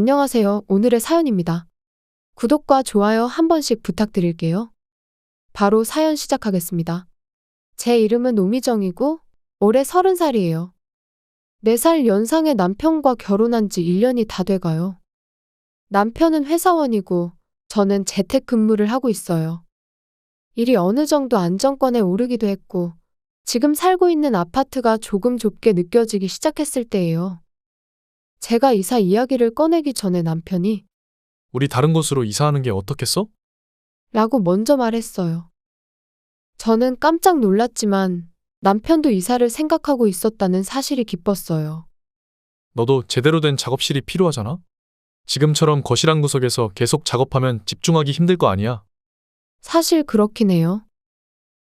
안녕하세요. 오늘의 사연입니다. 구독과 좋아요 한 번씩 부탁드릴게요. 바로 사연 시작하겠습니다. 제 이름은 오미정이고 올해 30살이에요. 4살 연상의 남편과 결혼한 지 1년이 다 돼가요. 남편은 회사원이고 저는 재택근무를 하고 있어요. 일이 어느 정도 안정권에 오르기도 했고 지금 살고 있는 아파트가 조금 좁게 느껴지기 시작했을 때예요. 제가 이사 이야기를 꺼내기 전에 남편이 우리 다른 곳으로 이사하는 게 어떻겠어? 라고 먼저 말했어요. 저는 깜짝 놀랐지만 남편도 이사를 생각하고 있었다는 사실이 기뻤어요. 너도 제대로 된 작업실이 필요하잖아? 지금처럼 거실 한 구석에서 계속 작업하면 집중하기 힘들 거 아니야? 사실 그렇긴 해요.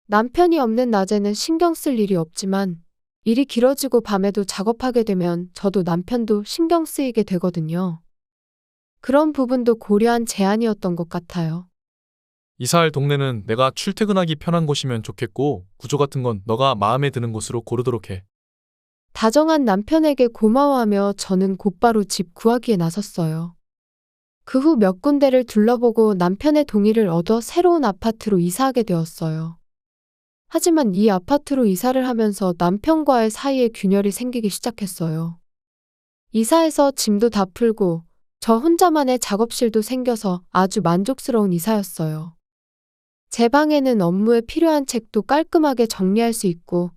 남편이 없는 낮에는 신경 쓸 일이 없지만 일이 길어지고 밤에도 작업하게 되면 저도 남편도 신경 쓰이게 되거든요. 그런 부분도 고려한 제안이었던 것 같아요. 이사할 동네는 내가 출퇴근하기 편한 곳이면 좋겠고 구조 같은 건 너가 마음에 드는 곳으로 고르도록 해. 다정한 남편에게 고마워하며 저는 곧바로 집 구하기에 나섰어요. 그 후 몇 군데를 둘러보고 남편의 동의를 얻어 새로운 아파트로 이사하게 되었어요. 하지만 이 아파트로 이사를 하면서 남편과의 사이에 균열이 생기기 시작했어요. 이사해서 짐도 다 풀고 저 혼자만의 작업실도 생겨서 아주 만족스러운 이사였어요. 제 방에는 업무에 필요한 책도 깔끔하게 정리할 수 있고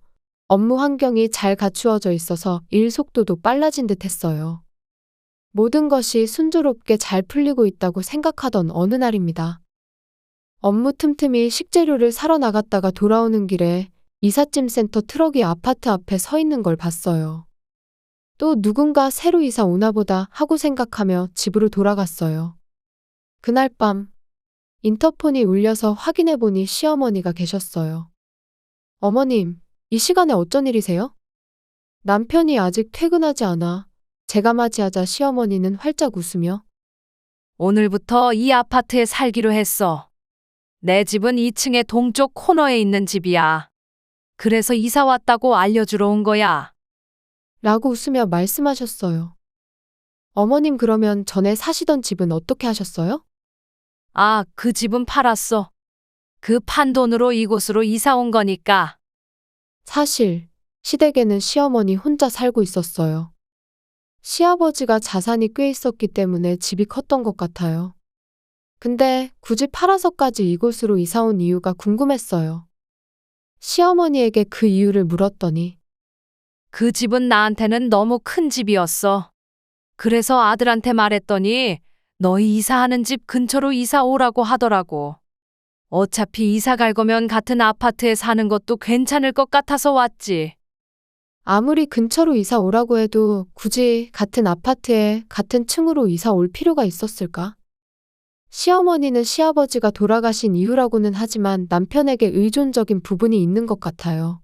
업무 환경이 잘 갖추어져 있어서 일 속도도 빨라진 듯 했어요. 모든 것이 순조롭게 잘 풀리고 있다고 생각하던 어느 날입니다. 업무 틈틈이 식재료를 사러 나갔다가 돌아오는 길에 이삿짐 센터 트럭이 아파트 앞에 서 있는 걸 봤어요. 또 누군가 새로 이사 오나 보다 하고 생각하며 집으로 돌아갔어요. 그날 밤 인터폰이 울려서 확인해 보니 시어머니가 계셨어요. 어머님, 이 시간에 어쩐 일이세요? 남편이 아직 퇴근하지 않아 제가 맞이하자 시어머니는 활짝 웃으며 오늘부터 이 아파트에 살기로 했어. 내 집은 2층의 동쪽 코너에 있는 집이야. 그래서 이사 왔다고 알려주러 온 거야. 라고 웃으며 말씀하셨어요. 어머님 그러면 전에 사시던 집은 어떻게 하셨어요? 아, 그 집은 팔았어. 그 판 돈으로 이곳으로 이사 온 거니까. 사실 시댁에는 시어머니 혼자 살고 있었어요. 시아버지가 자산이 꽤 있었기 때문에 집이 컸던 것 같아요. 근데 굳이 팔아서까지 이곳으로 이사 온 이유가 궁금했어요. 시어머니에게 그 이유를 물었더니 그 집은 나한테는 너무 큰 집이었어. 그래서 아들한테 말했더니 너희 이사하는 집 근처로 이사 오라고 하더라고. 어차피 이사 갈 거면 같은 아파트에 사는 것도 괜찮을 것 같아서 왔지. 아무리 근처로 이사 오라고 해도 굳이 같은 아파트에 같은 층으로 이사 올 필요가 있었을까? 시어머니는 시아버지가 돌아가신 이후라고는 하지만 남편에게 의존적인 부분이 있는 것 같아요.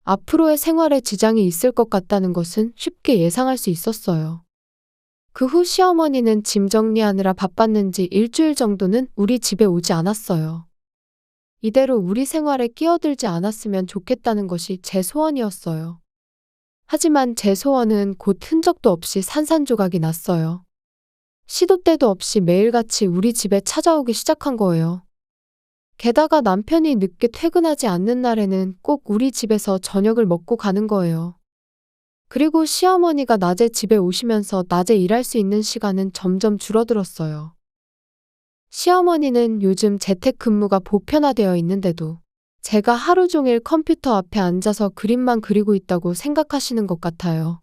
앞으로의 생활에 지장이 있을 것 같다는 것은 쉽게 예상할 수 있었어요. 그 후 시어머니는 짐 정리하느라 바빴는지 일주일 정도는 우리 집에 오지 않았어요. 이대로 우리 생활에 끼어들지 않았으면 좋겠다는 것이 제 소원이었어요. 하지만 제 소원은 곧 흔적도 없이 산산조각이 났어요. 시도 때도 없이 매일같이 우리 집에 찾아오기 시작한 거예요. 게다가 남편이 늦게 퇴근하지 않는 날에는 꼭 우리 집에서 저녁을 먹고 가는 거예요. 그리고 시어머니가 낮에 집에 오시면서 낮에 일할 수 있는 시간은 점점 줄어들었어요. 시어머니는 요즘 재택근무가 보편화되어 있는데도 제가 하루 종일 컴퓨터 앞에 앉아서 그림만 그리고 있다고 생각하시는 것 같아요.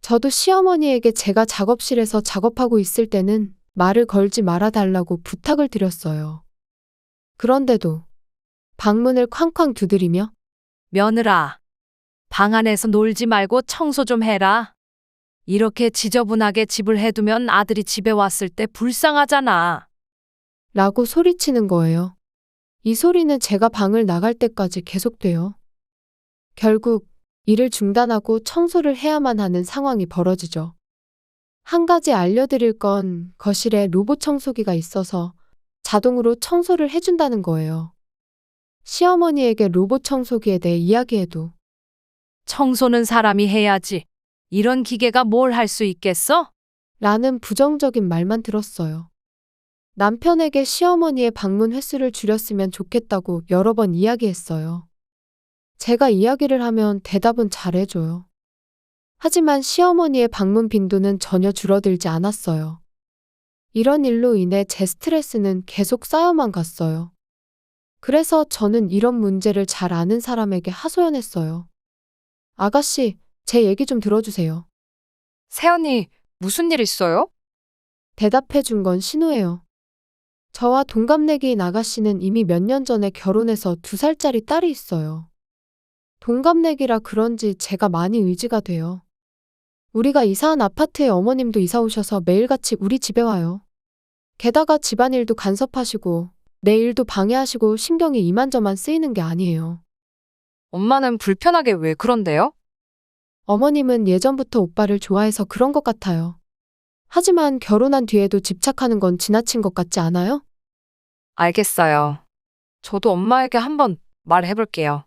저도 시어머니에게 제가 작업실에서 작업하고 있을 때는 말을 걸지 말아달라고 부탁을 드렸어요. 그런데도 방문을 쾅쾅 두드리며 며느라, 방 안에서 놀지 말고 청소 좀 해라. 이렇게 지저분하게 집을 해두면 아들이 집에 왔을 때 불쌍하잖아. 라고 소리치는 거예요. 이 소리는 제가 방을 나갈 때까지 계속돼요. 결국 일을 중단하고 청소를 해야만 하는 상황이 벌어지죠. 한 가지 알려드릴 건 거실에 로봇 청소기가 있어서 자동으로 청소를 해준다는 거예요. 시어머니에게 로봇 청소기에 대해 이야기해도 청소는 사람이 해야지. 이런 기계가 뭘 할 수 있겠어? 라는 부정적인 말만 들었어요. 남편에게 시어머니의 방문 횟수를 줄였으면 좋겠다고 여러 번 이야기했어요. 제가 이야기를 하면 대답은 잘해줘요. 하지만 시어머니의 방문 빈도는 전혀 줄어들지 않았어요. 이런 일로 인해 제 스트레스는 계속 쌓여만 갔어요. 그래서 저는 이런 문제를 잘 아는 사람에게 하소연했어요. 아가씨, 제 얘기 좀 들어주세요. 새언니, 무슨 일 있어요? 대답해 준 건 신우예요. 저와 동갑내기인 아가씨는 이미 몇 년 전에 결혼해서 2살짜리 딸이 있어요. 동갑내기라 그런지 제가 많이 의지가 돼요. 우리가 이사한 아파트에 어머님도 이사 오셔서 매일같이 우리 집에 와요. 게다가 집안일도 간섭하시고 내 일도 방해하시고 신경이 이만저만 쓰이는 게 아니에요. 엄마는 불편하게 왜 그런데요? 어머님은 예전부터 오빠를 좋아해서 그런 것 같아요. 하지만 결혼한 뒤에도 집착하는 건 지나친 것 같지 않아요? 알겠어요. 저도 엄마에게 한번 말해볼게요.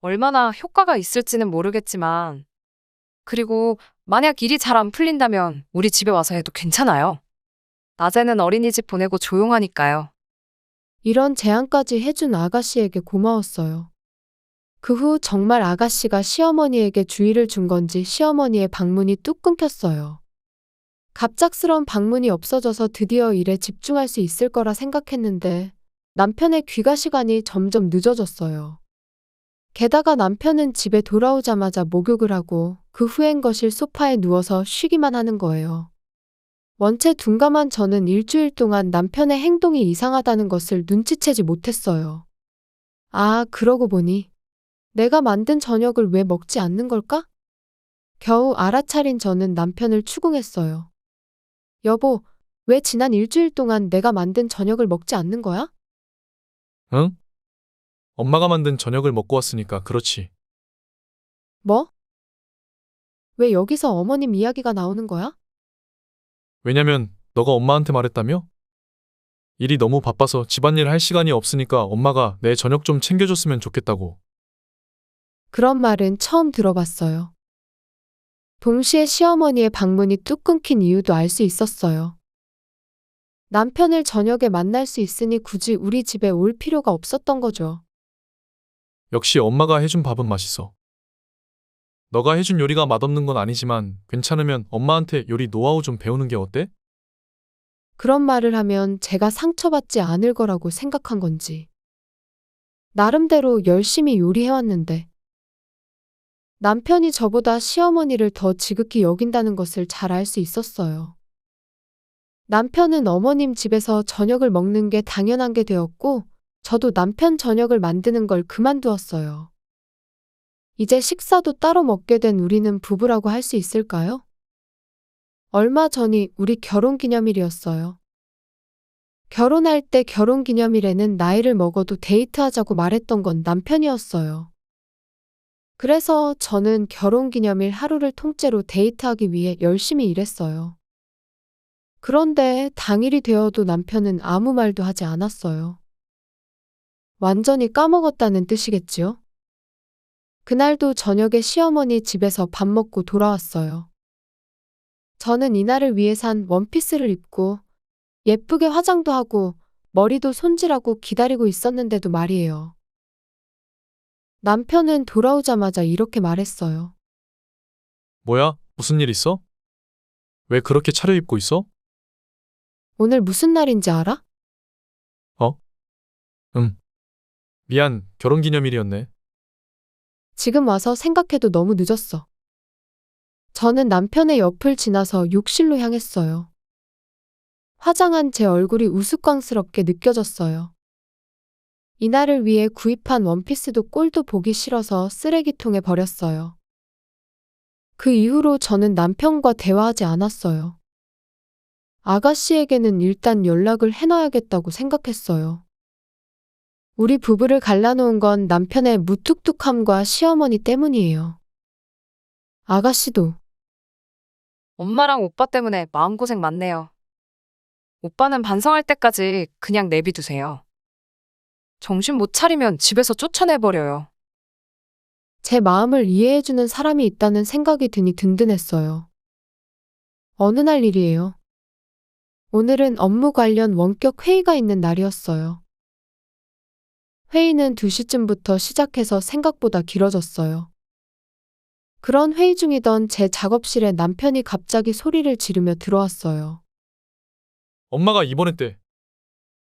얼마나 효과가 있을지는 모르겠지만. 그리고 만약 일이 잘 안 풀린다면 우리 집에 와서 해도 괜찮아요. 낮에는 어린이집 보내고 조용하니까요. 이런 제안까지 해준 아가씨에게 고마웠어요. 그 후 정말 아가씨가 시어머니에게 주의를 준 건지 시어머니의 방문이 뚝 끊겼어요. 갑작스런 방문이 없어져서 드디어 일에 집중할 수 있을 거라 생각했는데 남편의 귀가 시간이 점점 늦어졌어요. 게다가 남편은 집에 돌아오자마자 목욕을 하고 그 후엔 거실 소파에 누워서 쉬기만 하는 거예요. 원체 둔감한 저는 일주일 동안 남편의 행동이 이상하다는 것을 눈치채지 못했어요. 아, 그러고 보니 내가 만든 저녁을 왜 먹지 않는 걸까? 겨우 알아차린 저는 남편을 추궁했어요. 여보, 왜 지난 일주일 동안 내가 만든 저녁을 먹지 않는 거야? 응? 엄마가 만든 저녁을 먹고 왔으니까 그렇지. 뭐? 왜 여기서 어머님 이야기가 나오는 거야? 왜냐면 너가 엄마한테 말했다며? 일이 너무 바빠서 집안일 할 시간이 없으니까 엄마가 내 저녁 좀 챙겨줬으면 좋겠다고. 그런 말은 처음 들어봤어요. 동시에 시어머니의 방문이 뚝 끊긴 이유도 알 수 있었어요. 남편을 저녁에 만날 수 있으니 굳이 우리 집에 올 필요가 없었던 거죠. 역시 엄마가 해준 밥은 맛있어. 너가 해준 요리가 맛없는 건 아니지만 괜찮으면 엄마한테 요리 노하우 좀 배우는 게 어때? 그런 말을 하면 제가 상처받지 않을 거라고 생각한 건지. 나름대로 열심히 요리해왔는데 남편이 저보다 시어머니를 더 지극히 여긴다는 것을 잘 알 수 있었어요. 남편은 어머님 집에서 저녁을 먹는 게 당연한 게 되었고 저도 남편 저녁을 만드는 걸 그만두었어요. 이제 식사도 따로 먹게 된 우리는 부부라고 할 수 있을까요? 얼마 전이 우리 결혼기념일이었어요. 결혼할 때 결혼기념일에는 나이를 먹어도 데이트하자고 말했던 건 남편이었어요. 그래서 저는 결혼기념일 하루를 통째로 데이트하기 위해 열심히 일했어요. 그런데 당일이 되어도 남편은 아무 말도 하지 않았어요. 완전히 까먹었다는 뜻이겠지요? 그날도 저녁에 시어머니 집에서 밥 먹고 돌아왔어요. 저는 이날을 위해 산 원피스를 입고 예쁘게 화장도 하고 머리도 손질하고 기다리고 있었는데도 말이에요. 남편은 돌아오자마자 이렇게 말했어요. 뭐야? 무슨 일 있어? 왜 그렇게 차려입고 있어? 오늘 무슨 날인지 알아? 미안, 결혼기념일이었네. 지금 와서 생각해도 너무 늦었어. 저는 남편의 옆을 지나서 욕실로 향했어요. 화장한 제 얼굴이 우스꽝스럽게 느껴졌어요. 이날을 위해 구입한 원피스도 꼴도 보기 싫어서 쓰레기통에 버렸어요. 그 이후로 저는 남편과 대화하지 않았어요. 아가씨에게는 일단 연락을 해놔야겠다고 생각했어요. 우리 부부를 갈라놓은 건 남편의 무뚝뚝함과 시어머니 때문이에요. 아가씨도 엄마랑 오빠 때문에 마음고생 많네요. 오빠는 반성할 때까지 그냥 내비두세요. 정신 못 차리면 집에서 쫓아내버려요. 제 마음을 이해해주는 사람이 있다는 생각이 드니 든든했어요. 어느 날 일이에요. 오늘은 업무 관련 원격 회의가 있는 날이었어요. 회의는 2시쯤부터 시작해서 생각보다 길어졌어요. 그런 회의 중이던 제 작업실에 남편이 갑자기 소리를 지르며 들어왔어요. 엄마가 입원했대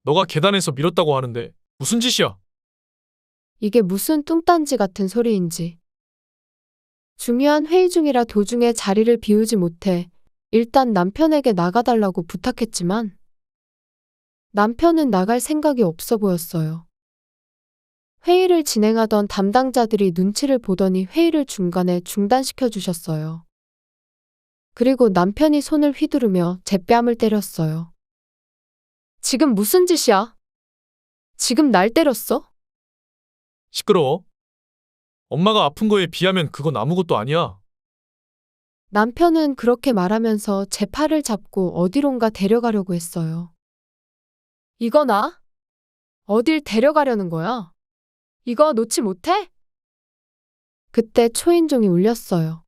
너가 계단에서 밀었다고 하는데 무슨 짓이야? 이게 무슨 뚱딴지 같은 소리인지. 중요한 회의 중이라 도중에 자리를 비우지 못해 일단 남편에게 나가달라고 부탁했지만 남편은 나갈 생각이 없어 보였어요. 회의를 진행하던 담당자들이 눈치를 보더니 회의를 중간에 중단시켜 주셨어요. 그리고 남편이 손을 휘두르며 제 뺨을 때렸어요. 지금 무슨 짓이야? 지금 날 때렸어? 시끄러워. 엄마가 아픈 거에 비하면 그건 아무것도 아니야. 남편은 그렇게 말하면서 제 팔을 잡고 어디론가 데려가려고 했어요. 이거나? 어딜 데려가려는 거야? 이거 놓지 못해? 그때 초인종이 울렸어요.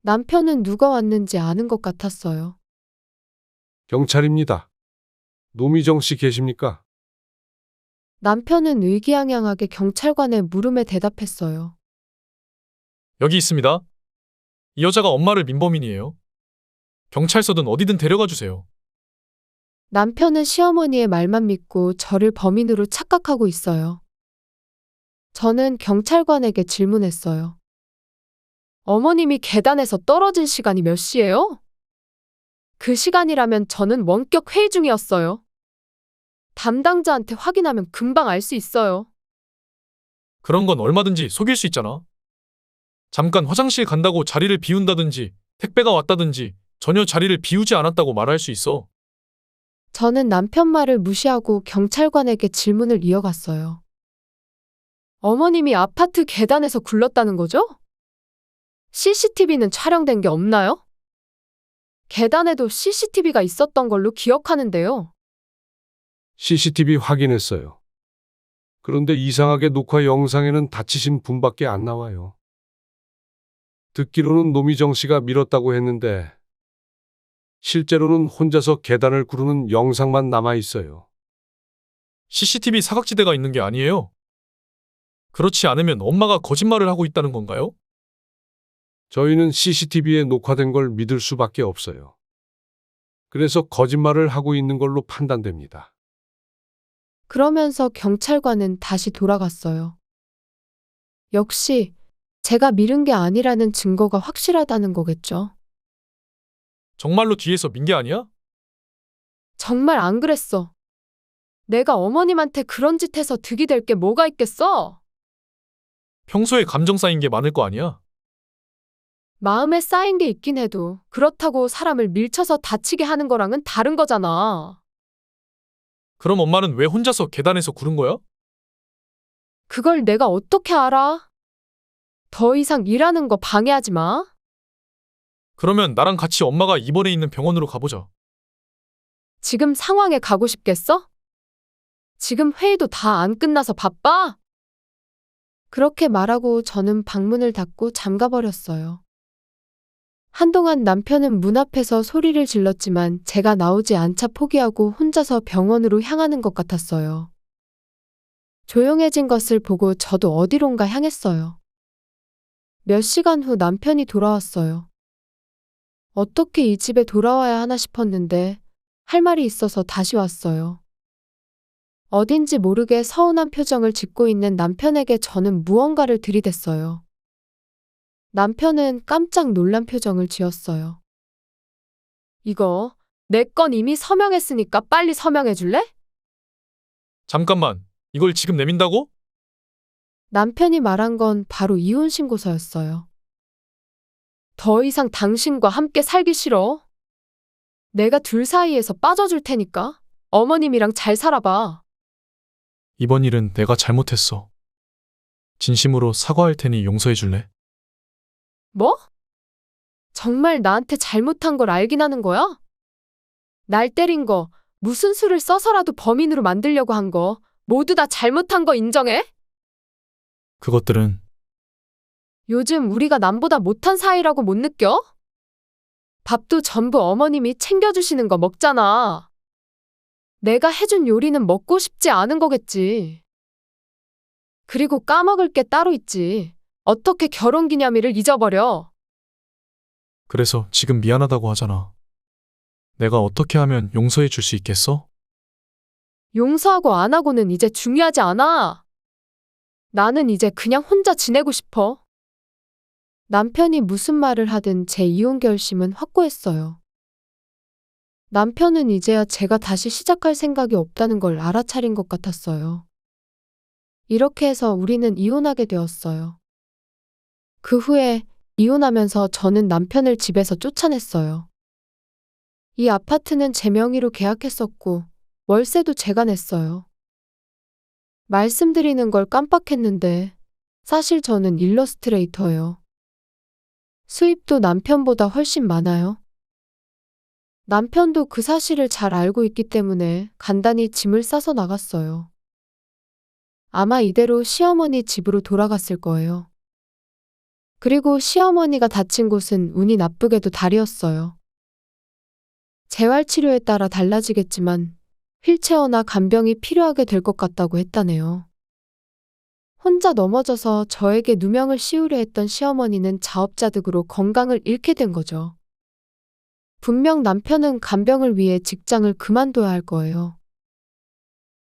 남편은 누가 왔는지 아는 것 같았어요. 경찰입니다. 노미정 씨 계십니까? 남편은 의기양양하게 경찰관의 물음에 대답했어요. 여기 있습니다. 이 여자가 엄마를 민범인이에요. 경찰서든 어디든 데려가 주세요. 남편은 시어머니의 말만 믿고 저를 범인으로 착각하고 있어요. 저는 경찰관에게 질문했어요. 어머님이 계단에서 떨어진 시간이 몇 시예요? 그 시간이라면 저는 원격 회의 중이었어요. 담당자한테 확인하면 금방 알 수 있어요. 그런 건 얼마든지 속일 수 있잖아. 잠깐 화장실 간다고 자리를 비운다든지 택배가 왔다든지 전혀 자리를 비우지 않았다고 말할 수 있어. 저는 남편 말을 무시하고 경찰관에게 질문을 이어갔어요. 어머님이 아파트 계단에서 굴렀다는 거죠? CCTV는 촬영된 게 없나요? 계단에도 CCTV가 있었던 걸로 기억하는데요. CCTV 확인했어요. 그런데 이상하게 녹화 영상에는 다치신 분밖에 안 나와요. 듣기로는 노미정 씨가 밀었다고 했는데 실제로는 혼자서 계단을 구르는 영상만 남아 있어요. CCTV 사각지대가 있는 게 아니에요. 그렇지 않으면 엄마가 거짓말을 하고 있다는 건가요? 저희는 CCTV에 녹화된 걸 믿을 수밖에 없어요. 그래서 거짓말을 하고 있는 걸로 판단됩니다. 그러면서 경찰관은 다시 돌아갔어요. 역시 제가 밀은 게 아니라는 증거가 확실하다는 거겠죠. 정말로 뒤에서 민 게 아니야? 정말 안 그랬어. 내가 어머님한테 그런 짓 해서 득이 될 게 뭐가 있겠어? 평소에 감정 쌓인 게 많을 거 아니야? 마음에 쌓인 게 있긴 해도 그렇다고 사람을 밀쳐서 다치게 하는 거랑은 다른 거잖아. 그럼 엄마는 왜 혼자서 계단에서 구른 거야? 그걸 내가 어떻게 알아? 더 이상 일하는 거 방해하지 마. 그러면 나랑 같이 엄마가 입원해 있는 병원으로 가보자. 지금 상황에 가고 싶겠어? 지금 회의도 다 안 끝나서 바빠? 그렇게 말하고 저는 방문을 닫고 잠가버렸어요. 한동안 남편은 문 앞에서 소리를 질렀지만 제가 나오지 않자 포기하고 혼자서 병원으로 향하는 것 같았어요. 조용해진 것을 보고 저도 어디론가 향했어요. 몇 시간 후 남편이 돌아왔어요. 어떻게 이 집에 돌아와야 하나 싶었는데 할 말이 있어서 다시 왔어요. 어딘지 모르게 서운한 표정을 짓고 있는 남편에게 저는 무언가를 들이댔어요. 남편은 깜짝 놀란 표정을 지었어요. 이거 내 건 이미 서명했으니까 빨리 서명해 줄래? 잠깐만, 이걸 지금 내민다고? 남편이 말한 건 바로 이혼 신고서였어요. 더 이상 당신과 함께 살기 싫어. 내가 둘 사이에서 빠져줄 테니까 어머님이랑 잘 살아봐. 이번 일은 내가 잘못했어. 진심으로 사과할 테니 용서해 줄래? 뭐? 정말 나한테 잘못한 걸 알긴 하는 거야? 날 때린 거, 무슨 수를 써서라도 범인으로 만들려고 한 거, 모두 다 잘못한 거 인정해? 그것들은 요즘 우리가 남보다 못한 사이라고 못 느껴? 밥도 전부 어머님이 챙겨주시는 거 먹잖아. 내가 해준 요리는 먹고 싶지 않은 거겠지. 그리고 까먹을 게 따로 있지. 어떻게 결혼기념일을 잊어버려? 그래서 지금 미안하다고 하잖아. 내가 어떻게 하면 용서해 줄 수 있겠어? 용서하고 안 하고는 이제 중요하지 않아. 나는 이제 그냥 혼자 지내고 싶어. 남편이 무슨 말을 하든 제 이혼 결심은 확고했어요. 남편은 이제야 제가 다시 시작할 생각이 없다는 걸 알아차린 것 같았어요. 이렇게 해서 우리는 이혼하게 되었어요. 그 후에 이혼하면서 저는 남편을 집에서 쫓아냈어요. 이 아파트는 제 명의로 계약했었고 월세도 제가 냈어요. 말씀드리는 걸 깜빡했는데 사실 저는 일러스트레이터예요. 수입도 남편보다 훨씬 많아요. 남편도 그 사실을 잘 알고 있기 때문에 간단히 짐을 싸서 나갔어요. 아마 이대로 시어머니 집으로 돌아갔을 거예요. 그리고 시어머니가 다친 곳은 운이 나쁘게도 다리였어요. 재활치료에 따라 달라지겠지만 휠체어나 간병이 필요하게 될 것 같다고 했다네요. 혼자 넘어져서 저에게 누명을 씌우려 했던 시어머니는 자업자득으로 건강을 잃게 된 거죠. 분명 남편은 간병을 위해 직장을 그만둬야 할 거예요.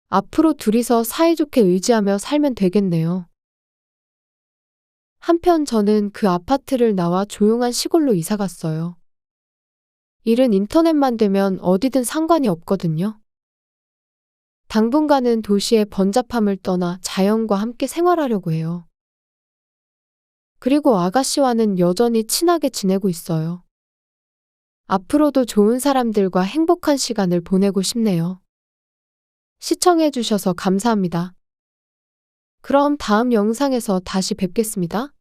앞으로 둘이서 사이좋게 의지하며 살면 되겠네요. 한편 저는 그 아파트를 나와 조용한 시골로 이사 갔어요. 일은 인터넷만 되면 어디든 상관이 없거든요. 당분간은 도시의 번잡함을 떠나 자연과 함께 생활하려고 해요. 그리고 아가씨와는 여전히 친하게 지내고 있어요. 앞으로도 좋은 사람들과 행복한 시간을 보내고 싶네요. 시청해주셔서 감사합니다. 그럼 다음 영상에서 다시 뵙겠습니다.